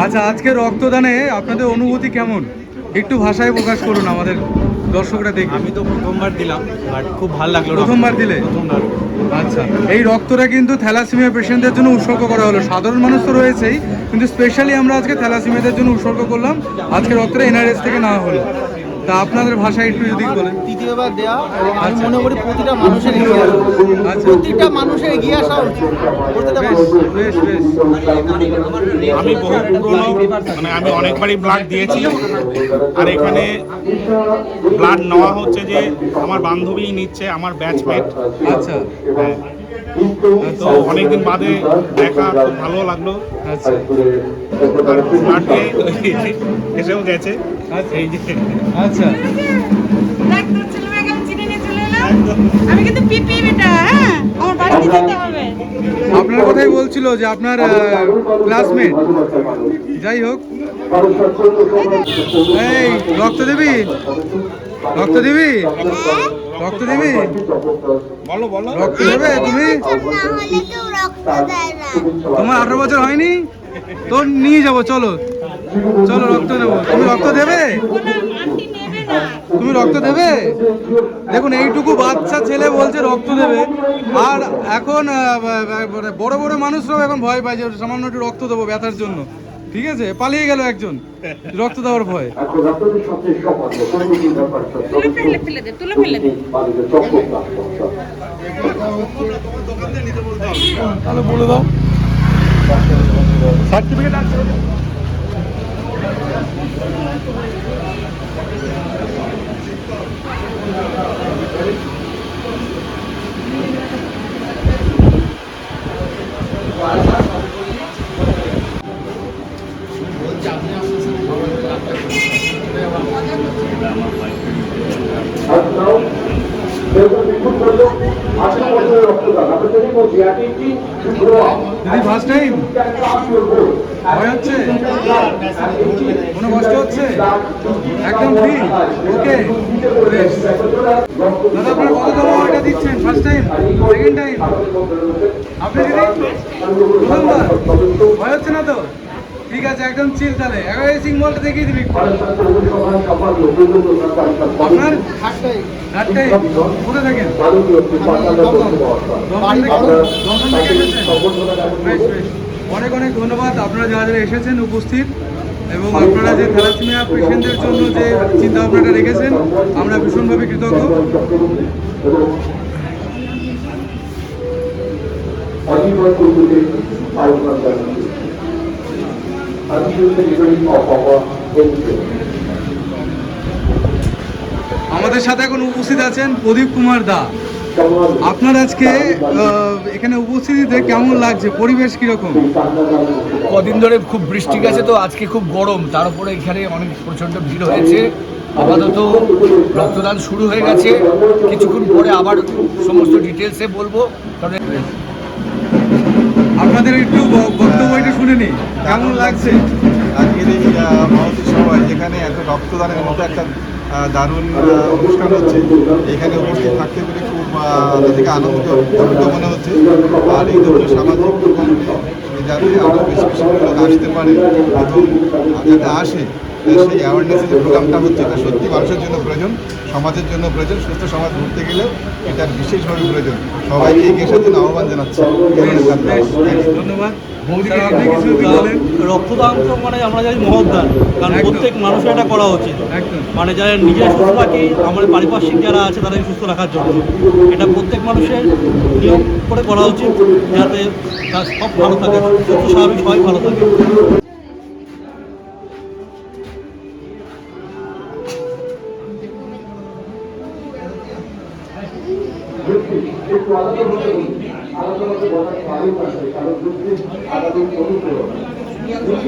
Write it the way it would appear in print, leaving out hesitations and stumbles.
আচ্ছা, আজকে রক্তদানে আপনাদের অনুভূতি কেমন? একটু ভাষায় প্রকাশ করুন, আমাদের দর্শকরা দেখবে। আমি তো প্রথমবার দিলাম, বাট খুব ভালো লাগলো। প্রথমবার দিলে? প্রথমবার। আচ্ছা, এই রক্তটা কিন্তু থ্যালাসেমিয়া পেশেন্টদের জন্য উৎসর্গ করা হলো। সাধারণ মানুষ তো রয়েছেই, কিন্তু স্পেশালি আমরা আজকে থ্যালাসেমিয়াদের জন্য উৎসর্গ করলাম। আজকে রক্তটা এনআরএস থেকে নেওয়া হলো। তা আপনাদের ভাষায় একটু যদি বলেন। তৃতীয়বার দেওয়া, আমি আচ্ছা। মনে করি প্রতিটা মানুষের এগিয়ে আসা উচিত। আচ্ছা। প্রতিটা মানুষের এগিয়ে আসা উচিত। প্রতিটা বেশ মানুষ। বেশ বেশ। আমি বহু পুরনো, মানে আমি অনেকবারই ব্লাড দিয়েছি। আর এখানে ব্লাড নেওয়া হচ্ছে যে আমার বান্ধবী নিচ্ছে, আমার ব্যাচমেট। আচ্ছা তো অনেকদিন বাদে দেখা, খুব ভালো লাগলো। আচ্ছা আর ব্লাড দিয়ে এসেও গেছে। এই যে আচ্ছা। দেখ তোর ছেলেমেয়েকে আমি চিনে নিয়ে চলে এলাম। আমি কিন্তু পিপি বেটা, হ্যাঁ আমার বাড়িতে যেতে হবে। আপনার কথাই বলছিল যে আপনার ক্লাসমেট। যাই হোক, এই রক্ত দিবি? রক্ত দিবি? রক্ত দিবি? বলো বলো। রক্ত দেবে তুমি? তোমার 18 বছর হয়নি? তোর নিয়ে যাবো, চলো চলো রক্ত নেবো। তুমি রক্ত দেবে? কোনো আন্টি নেবে না। তুমি রক্ত দেবে? দেখুন, এইটুকু বাচ্চা ছেলে বলছে রক্ত দেবে। আর এখন বড় বড় মানুষরাও এখন ভয় পায় যে সামান্য একটু রক্ত দেবো ব্যথার জন্য। ঠিক আছে, পালিয়ে গেল একজন রক্ত দেওয়ার ভয়। তুলে ফেলে দে, তুলে ফেলে দে। তাহলে বলে দাও সার্টিফিকেট আছে। দিদি ফার্স্ট টাইম ভয় হচ্ছে? কোনো কষ্ট হচ্ছে? একদম ফ্রি? ওকে, বেশ। দাদা, আপনার কততম এটা দিচ্ছেন? First time? Second time? আপনি দিদি প্রথমবার? ভয় হচ্ছে না তো? ঠিক আছে, একদম চিল। তাহলে একবার এই সিম্বলটা দেখিয়ে দিবি। আপনার থার্ড টাইম? কোথায় থাকেন? বেশ বেশ, অনেক অনেক ধন্যবাদ আপনারা যারা যারা এসেছেন উপস্থিত, এবং আপনারা যে থ্যালাসেমিয়া পেশেন্টদের জন্য যে চিন্তা ভাবনাটা রেখেছেন, আমরা ভীষণভাবে কৃতজ্ঞ। আমাদের সাথে এখন উপস্থিত আছেন প্রদীপ কুমার দা। আপনার আজকে এখানে উপস্থিতিতে কেমন লাগছে? পরিবেশ কিরকম? কদিন ধরে খুব বৃষ্টি গেছে, তো আজকে খুব গরম, তার উপরে এখানে অনেক প্রচণ্ড ভিড় হয়েছে। আপাতত রক্তদান শুরু হয়ে গেছে, কিছুক্ষণ পরে আবার সমস্ত ডিটেলসে বলবো। তবে আপনাদের একটু বক্তব্য একটু শুনে নিই, কেমন লাগছে আজকের এই মহতী সভায়, যেখানে এত রক্তদানের মতো একটা দারুণ অনুষ্ঠান হচ্ছে, এখানে উপস্থিত থাকতে পেরে খুব থেকে আনন্দিত মনে হচ্ছে। আর এই ধরনের সামাজিক প্রকল্পে যাতে আরও বেশি বেশি লোক আসতে পারে এবং যাতে আসে, সেই অ্যাওয়ারনেসের যে প্রোগ্রামটা হচ্ছে, এটা সত্যি মানুষের জন্য প্রয়োজন, সমাজের জন্য প্রয়োজন। সুস্থ সমাজ গড়তে গেলে এটার বিশেষভাবে প্রয়োজন। সবাইকে এগিয়ে আসার জন্য আহ্বান জানাচ্ছি। ধন্যবাদ। আপনি কিছু যদি বলেন। রক্তদান তো মানে আমরা জানি মহৎদান, কারণ একদম। প্রত্যেক মানুষের এটা করা উচিত। একদম। মানে যারা নিজে সুস্থ থাকে, আমাদের পারিপার্শ্বিক যারা আছে তাদেরকে সুস্থ রাখার জন্য এটা প্রত্যেক মানুষের নিয়ম করে করা উচিত, যাতে তার সব ভালো থাকে, সুস্থ স্বাভাবিক সবাই ভালো থাকে। আলোচনা